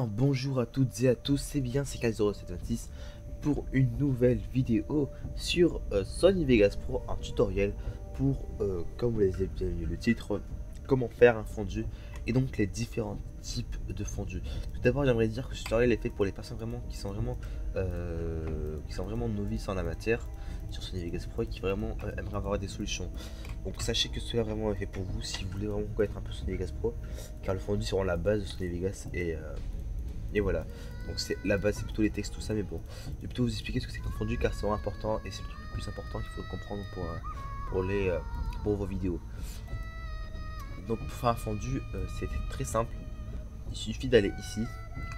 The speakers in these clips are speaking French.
Bonjour à toutes et à tous, c'est bien CK0726 pour une nouvelle vidéo sur Sony Vegas Pro, un tutoriel pour, comme vous l'avez bien vu le titre, comment faire un fondu et donc les différents types de fondu. Tout d'abord, j'aimerais dire que ce tutoriel est fait pour les personnes qui sont vraiment novices en la matière sur Sony Vegas Pro et qui vraiment aimeraient avoir des solutions. Donc sachez que cela vraiment est fait pour vous si vous voulez vraiment connaître un peu Sony Vegas Pro, car le fondu c'est vraiment la base de Sony Vegas et voilà, donc c'est la base, c'est plutôt les textes, tout ça, mais bon, je vais plutôt vous expliquer ce que c'est qu'un fondu car c'est vraiment important et c'est le truc le plus important qu'il faut comprendre pour vos vidéos. Donc pour faire un fondu, c'est très simple, il suffit d'aller ici,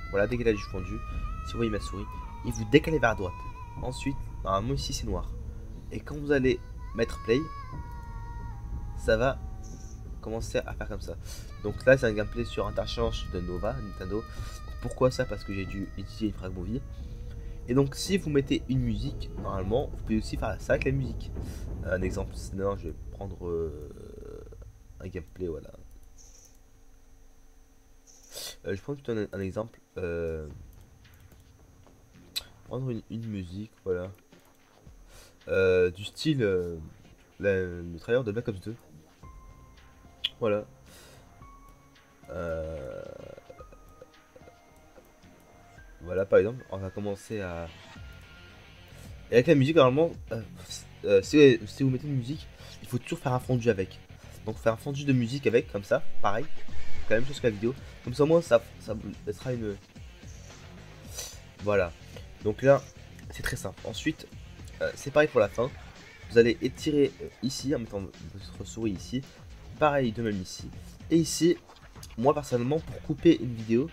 voilà, décalage du fondu, si vous voyez ma souris, et vous décalez vers droite. Ensuite, normalement ici c'est noir, et quand vous allez mettre play, ça va commencer à faire comme ça. Donc là c'est un gameplay sur interchange de Nova, Nintendo. Pourquoi ça? Parce que j'ai dû utiliser une Fragmovie. Et donc si vous mettez une musique, normalement vous pouvez aussi faire ça avec la musique. Un exemple, sinon je vais prendre un gameplay, voilà. Je vais prendre plutôt un exemple. Prendre une musique, voilà. Du style le trailer de Black Ops 2. Voilà. Voilà, par exemple, on va commencer à... Et avec la musique, normalement, si vous mettez une musique, il faut toujours faire un fondu avec. Donc faire un fondu de musique avec, comme ça, pareil. La même chose que la vidéo. Comme ça, au moins, ça vous laissera une... Voilà. Donc là, c'est très simple. Ensuite, c'est pareil pour la fin. Vous allez étirer ici, en mettant votre souris ici. Pareil de même ici. Et ici, moi, personnellement, pour couper une vidéo...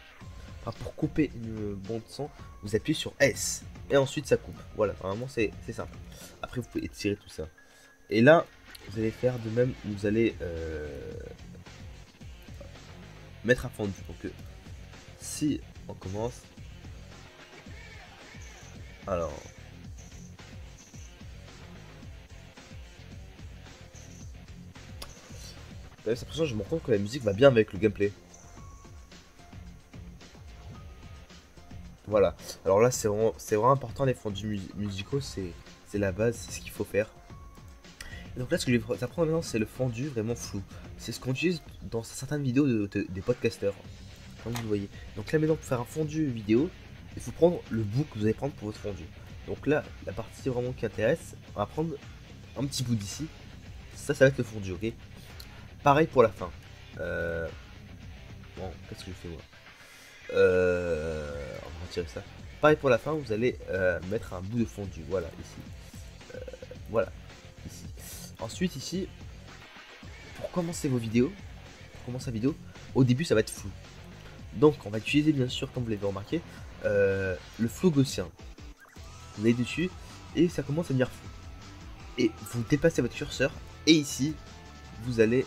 Enfin, pour couper une bande son, vous appuyez sur S et ensuite ça coupe. Voilà, normalement c'est simple. Après vous pouvez étirer tout ça. Et là, vous allez faire de même, vous allez mettre un fondu. Donc si on commence, alors cette impression, je me rends compte que la musique va bien avec le gameplay. Voilà, alors là c'est vraiment important, les fondus musicaux, c'est la base, c'est ce qu'il faut faire. Et donc là ce que je vais vous apprendre maintenant, c'est le fondu vraiment flou. C'est ce qu'on utilise dans certaines vidéos des podcasters, comme vous le voyez. Donc là maintenant pour faire un fondu vidéo, il faut prendre le bout que vous allez prendre pour votre fondu. Donc là, la partie vraiment qui intéresse, on va prendre un petit bout d'ici. Ça va être le fondu, ok. Pareil pour la fin. Bon, qu'est-ce que je fais moi? On va retirer ça. Pareil pour la fin, vous allez mettre un bout de fondu, voilà, ici. Voilà, ici. Ensuite, ici, pour commencer vos vidéos, au début, ça va être flou. Donc, on va utiliser, bien sûr, comme vous l'avez remarqué, le flou gaussien. Vous allez dessus, et ça commence à devenir flou. Et vous déplacez votre curseur, et ici, vous allez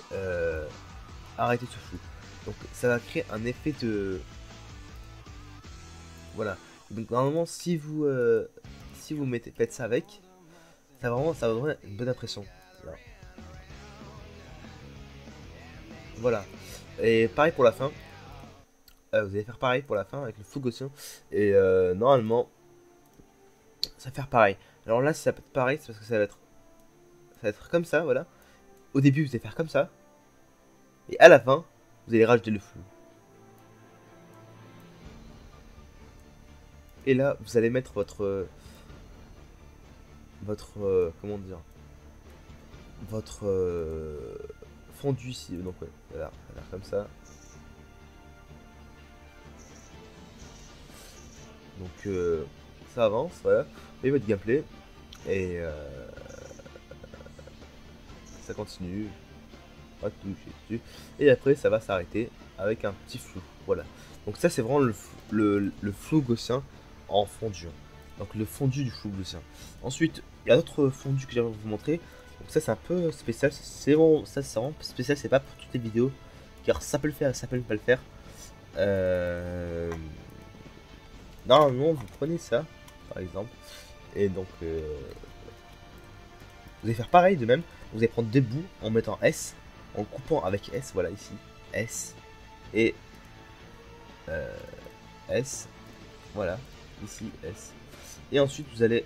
arrêter ce flou. Donc, ça va créer un effet de... Voilà, donc normalement si vous faites ça avec, ça va vraiment une bonne impression. Voilà, et pareil pour la fin, vous allez faire pareil pour la fin avec le flou gaussien, et normalement ça va faire pareil. Alors là si ça peut être pareil, c'est parce que ça va être comme ça, voilà. Au début vous allez faire comme ça, et à la fin vous allez rajouter le flou. Et là, vous allez mettre votre comment dire, votre fondu ici. Donc ouais, voilà, comme ça. Donc ça avance, voilà. Vous voyez votre gameplay et ça continue. On va toucher dessus et après ça va s'arrêter avec un petit flou. Voilà. Donc ça c'est vraiment le flou gaussien en fondu. Donc le fondu du flou gaussien. Ensuite, il y a d'autres fondus que j'aimerais vous montrer. Donc ça c'est un peu spécial, c'est bon, ça c'est vraiment spécial, c'est pas pour toutes les vidéos, car ça peut le faire, ça peut ne pas le faire. Normalement vous prenez ça, par exemple, et donc vous allez faire pareil de même, vous allez prendre deux bouts en mettant S, en coupant avec S, voilà ici, S, et S, voilà, ici S. Et ensuite vous allez,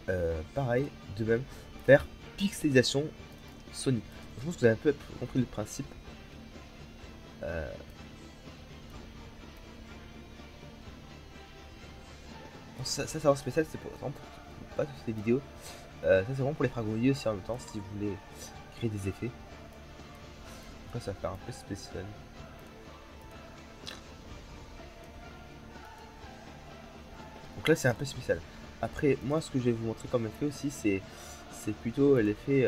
pareil, de même, faire pixelisation Sony. Je pense que vous avez un peu compris le principe. Ça c'est vraiment spécial, c'est pour exemple pas toutes les vidéos. Ça c'est vraiment pour les fragoliers aussi en même temps si vous voulez créer des effets. Après ça va faire un peu spécial. Donc là c'est un peu spécial. Après moi ce que je vais vous montrer comme effet aussi c'est plutôt l'effet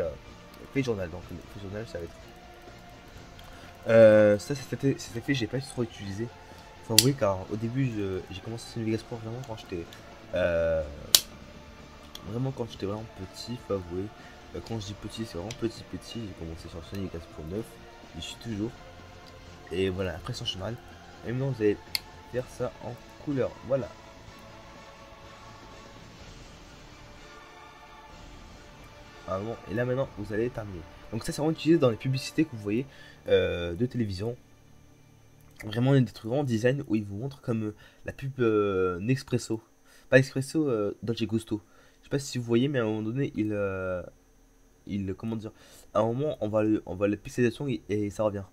journal. Donc l'effet journal ça va être ça cet effet j'ai pas trop utilisé. Enfin oui car au début j'ai commencé Sony Vegas Pro vraiment quand j'étais vraiment petit, faut avouer. Quand je dis petit, c'est vraiment petit. J'ai commencé sur Sony Vegas Pro 9, j'y suis toujours. Et voilà, après sans cheval. Et maintenant vous allez faire ça en couleur. Voilà. Ah bon, et là maintenant vous allez terminer. Donc ça c'est vraiment utilisé dans les publicités que vous voyez de télévision. Vraiment il y a des trucs vraiment design où ils vous montrent comme la pub Nespresso. Pas Espresso, Dolce Gusto. Je sais pas si vous voyez mais à un moment donné comment dire, à un moment on va le pixelisation et ça revient.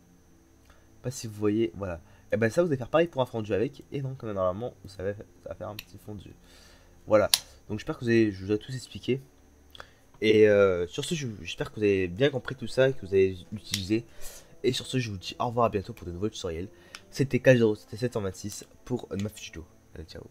Pas si vous voyez, voilà. Et ben ça vous allez faire pareil pour un fondu avec et donc normalement ça va faire un petit fondu. Voilà. Donc j'espère que je vous ai tout expliqué. Et sur ce, j'espère que vous avez bien compris tout ça et que vous avez utilisé. Et sur ce, je vous dis au revoir à bientôt pour de nouveaux tutoriels. C'était K0, c'était 726 pour ma tuto. Allez, ciao.